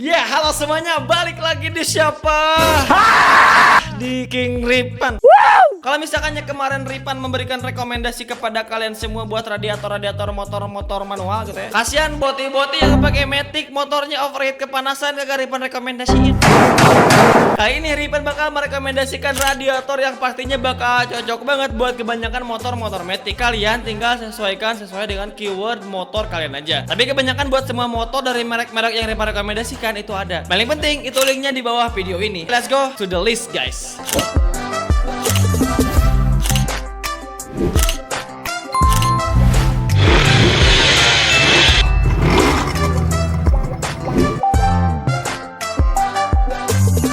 Ya, halo semuanya, balik lagi di siapa? Di King Ripan. Kalau misalkannya kemarin Ripan memberikan rekomendasi kepada kalian semua buat radiator motor manual gitu ya. Kasihan boti-boti yang pakai Matic, motornya overheat kepanasan, gak Ripan rekomendasiin. Kali ini Ripan bakal merekomendasikan radiator yang pastinya bakal cocok banget buat kebanyakan motor Matic. Kalian tinggal sesuai dengan keyword motor kalian aja. Tapi kebanyakan buat semua motor dari merek-merek yang Ripan rekomendasikan itu ada. Paling penting itu linknya di bawah video ini. Let's go to the list, guys.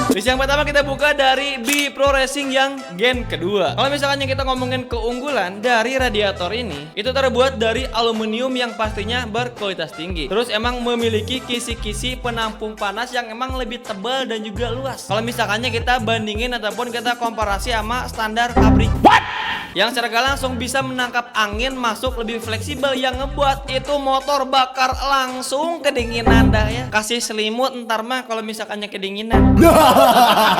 List yang pertama kita buka dari B Pro Racing yang gen kedua. Kalau misalnya kita ngomongin keunggulan dari radiator ini, itu terbuat dari aluminium yang pastinya berkualitas tinggi. Terus emang memiliki kisi-kisi penampung panas yang emang lebih tebal dan juga luas. Kalau misalnya kita bandingin ataupun kita komparasi sama standar pabrik. Yang secara langsung bisa menangkap angin masuk lebih fleksibel, yang ngebuat itu motor bakar langsung kedinginan dah ya. Kasih selimut ntar mah kalau misalkannya kedinginan.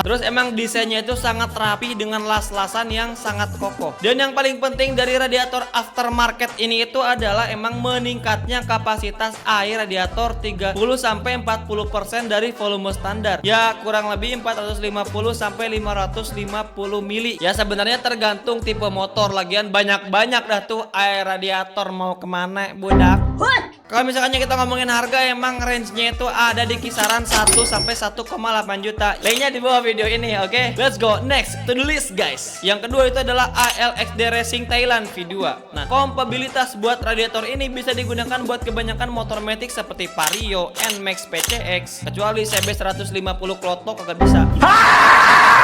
Terus emang desainnya itu sangat rapi dengan las-lasan yang sangat kokoh. Dan yang paling penting dari radiator aftermarket ini itu adalah emang meningkatnya kapasitas air radiator 30-40% dari volume standar. Ya kurang lebih 450 sampai 550 mili. Ya sebenarnya tergantung tipe motor, lagian banyak dah tuh air radiator mau kemana budak. Kalau misalnya kita ngomongin harga, emang range-nya itu ada di kisaran 1 sampai 1,8 juta. Linknya di bawah video ini, oke? Let's go next to the list, guys. Yang kedua itu adalah ALXD Racing Thailand V2. Nah, kompatibilitas buat radiator ini bisa digunakan buat kebanyakan motor Matic seperti Vario, NMAX, PCX. Kecuali CB 150 Kloto kagak bisa.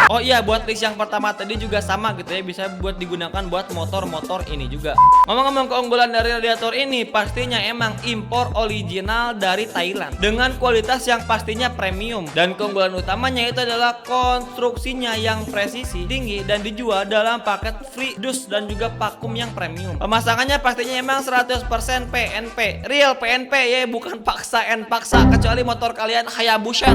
Oh iya, buat list yang pertama tadi juga sama gitu ya, bisa buat digunakan buat motor-motor ini juga. Ngomong-ngomong keunggulan dari radiator ini, pastinya emang impor original dari Thailand dengan kualitas yang pastinya premium. Dan keunggulan utamanya itu adalah konstruksinya yang presisi tinggi dan dijual dalam paket free dus dan juga vakum yang premium. Pemasangannya pastinya emang 100% PNP, real PNP ya, bukan paksa kecuali motor kalian Hayabusa.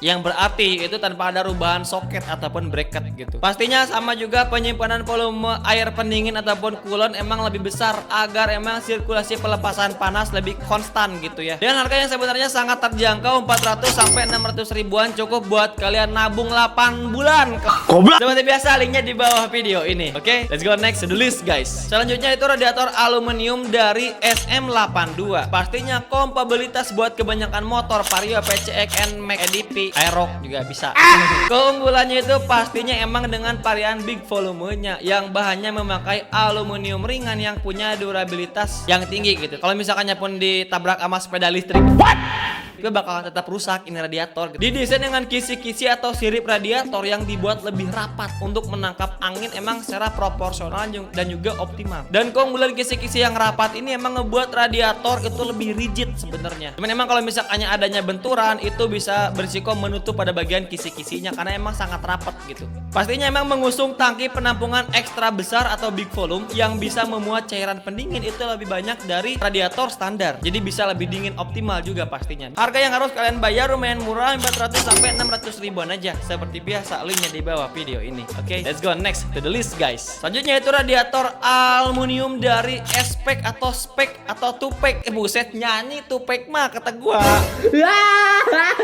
Yang berarti itu tanpa ada rubahan soket ataupun bracket gitu. Pastinya sama juga penyimpanan volume air pendingin ataupun coolant emang lebih besar agar emang sirkulasi pelepasan panas lebih konstan gitu ya. Dan harganya sebenarnya sangat terjangkau, 400 sampai 600 ribuan cukup buat kalian nabung 8 bulan. Seperti biasa linknya di bawah video ini. Oke, let's go next to the list, guys. Selanjutnya itu radiator aluminium dari SM82. Pastinya kompatibilitas buat kebanyakan motor Vario, PCX, NMAX, EDP, Aerox juga bisa. Keunggulannya itu pastinya emang dengan varian big volumenya yang bahannya memakai aluminium ringan yang punya durabilitas yang tinggi gitu. Kalau misalkannya pun ditabrak sama sepeda listrik, itu bakalan tetap rusak ini radiator gitu. Didesain dengan kisi-kisi atau sirip radiator yang dibuat lebih rapat untuk menangkap angin emang secara proporsional dan juga optimal. Dan keunggulan kisi-kisi yang rapat ini emang ngebuat radiator itu lebih rigid sebenarnya. Cuman emang kalau misalnya adanya benturan itu bisa berisiko menutup pada bagian kisi-kisinya karena emang sangat rapat gitu. Pastinya emang mengusung tangki penampungan ekstra besar atau big volume yang bisa memuat cairan pendingin itu lebih banyak dari radiator standar. Jadi bisa lebih dingin optimal juga pastinya. Harga yang harus kalian bayar lumayan murah, 400 sampai 600 ribuan aja. Seperti biasa, linknya di bawah video ini. Oke, let's go next to the list, guys. Selanjutnya itu radiator aluminium dari S-Pack atau spek atau Tupac. Buset, nyanyi Tupac mah kata gua.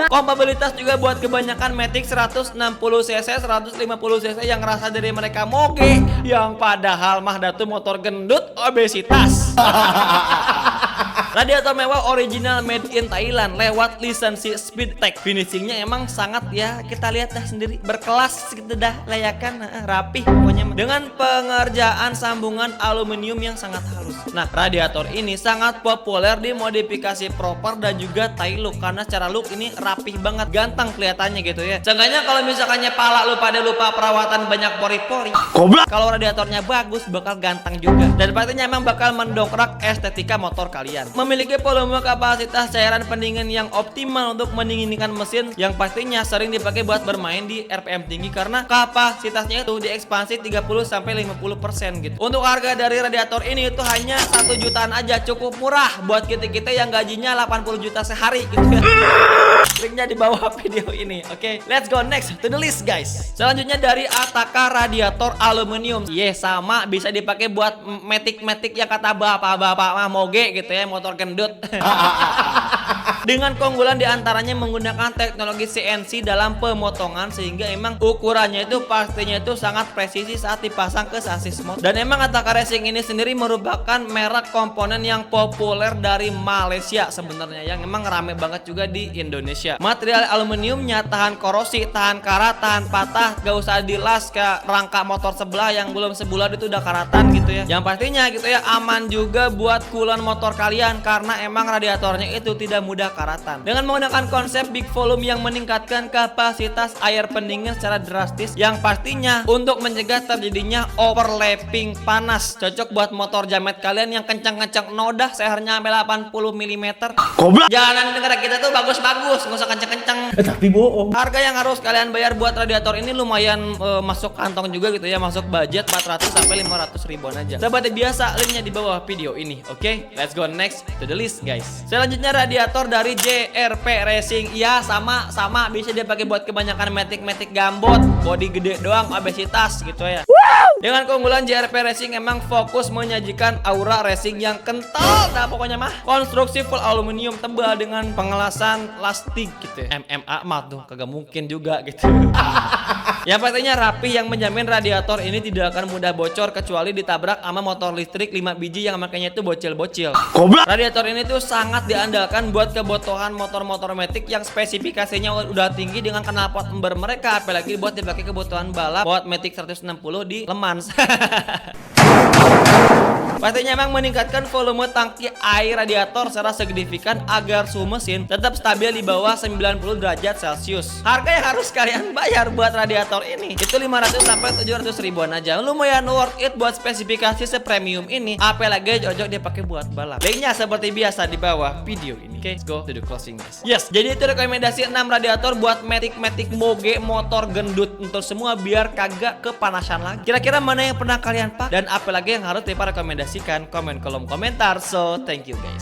Kompatibilitas juga buat kebanyakan Matic 160 cc, 150 cc yang ngerasa dari mereka moge, yang padahal mah datu motor gendut obesitas. Radiator mewah original made in Thailand lewat lisensi Speedtech. Finishingnya emang sangat ya, kita lihat dah sendiri, berkelas gitu dah, layakan rapih pokoknya dengan pengerjaan sambungan aluminium yang sangat halus. Nah, radiator ini sangat populer di modifikasi proper dan juga Thai look karena secara look ini rapih banget, ganteng kelihatannya gitu ya. Seenggaknya kalau misalkannya pala lu pada lupa perawatan banyak pori-pori, kalau radiatornya bagus bakal ganteng juga. Dan pastinya emang bakal mendongkrak estetika motor kalian. memiliki volume kapasitas cairan pendingin yang optimal untuk mendinginkan mesin yang pastinya sering dipakai buat bermain di RPM tinggi karena kapasitasnya itu diekspansi 30-50% gitu. Untuk harga dari radiator ini itu hanya 1 jutaan aja, cukup murah buat kita-kita yang gajinya 80 juta sehari gitu ya. Linknya di bawah video ini. Oke, let's go next to the list guys. Selanjutnya dari Ataka radiator aluminium. Sama bisa dipakai buat metik-metik yang kata bapak-bapak mah moge gitu ya, motor gendut. Dengan keunggulan diantaranya menggunakan teknologi CNC dalam pemotongan sehingga emang ukurannya itu pastinya itu sangat presisi saat dipasang ke sasis motor. Dan emang Ataka Racing ini sendiri merupakan merek komponen yang populer dari Malaysia sebenarnya, yang emang rame banget juga di Indonesia. Material aluminiumnya tahan korosi, tahan karat, tahan patah, gak usah dilas ke rangka motor sebelah yang belum sebulan itu udah karatan gitu ya. Yang pastinya gitu ya aman juga buat coolant motor kalian karena emang radiatornya itu tidak mudah karatan. Dengan menggunakan konsep big volume yang meningkatkan kapasitas air pendingin secara drastis yang pastinya untuk mencegah terjadinya overlapping panas. Cocok buat motor jamet kalian yang kencang-kencang nodah sehernya sampai 80 mm. Goblok. Jalanan di negara kita tuh bagus-bagus, nggak usah kencang-kencang. Tapi bohong. Harga yang harus kalian bayar buat radiator ini lumayan masuk kantong juga gitu ya, masuk budget 400 sampai 500 ribuan aja. Seperti biasa linknya di bawah video ini. Oke, let's go next to the list guys. Selanjutnya radiator dari JRP Racing. Ya sama bisa dia pakai buat kebanyakan metik gambot, body gede doang, obesitas gitu ya. Dengan keunggulan JRP Racing emang fokus menyajikan aura racing yang kental. Nah pokoknya mah konstruksi full aluminium tebal dengan pengelasan plastik gitu ya. MMA mah tuh kagak mungkin juga gitu. Yang pastinya rapi yang menjamin radiator ini tidak akan mudah bocor kecuali ditabrak sama motor listrik 5 biji yang makanya itu bocil-bocil. Goblok. Radiator ini tuh sangat diandalkan buat kebutuhan motor-motor metik yang spesifikasinya udah tinggi dengan knalpot ember mereka, apalagi buat dipakai kebutuhan balap buat metik 160 di Le Mans. Pastinya memang meningkatkan volume tangki air radiator secara signifikan agar suhu mesin tetap stabil di bawah 90 derajat Celcius. Harga yang harus kalian bayar buat radiator ini itu 500 sampai 700 ribuan aja. Lumayan worth it buat spesifikasi sepremium ini, apalagi cocok dipakai buat balap. Linknya seperti biasa di bawah video ini. Oke, let's go to the closing guys. Yes, jadi itu rekomendasi 6 radiator buat metik moge motor gendut untuk semua biar kagak kepanasan lagi. Kira-kira mana yang pernah kalian pakai dan apalagi yang harus direkomendasikan? Komen kolom komentar. So thank you guys.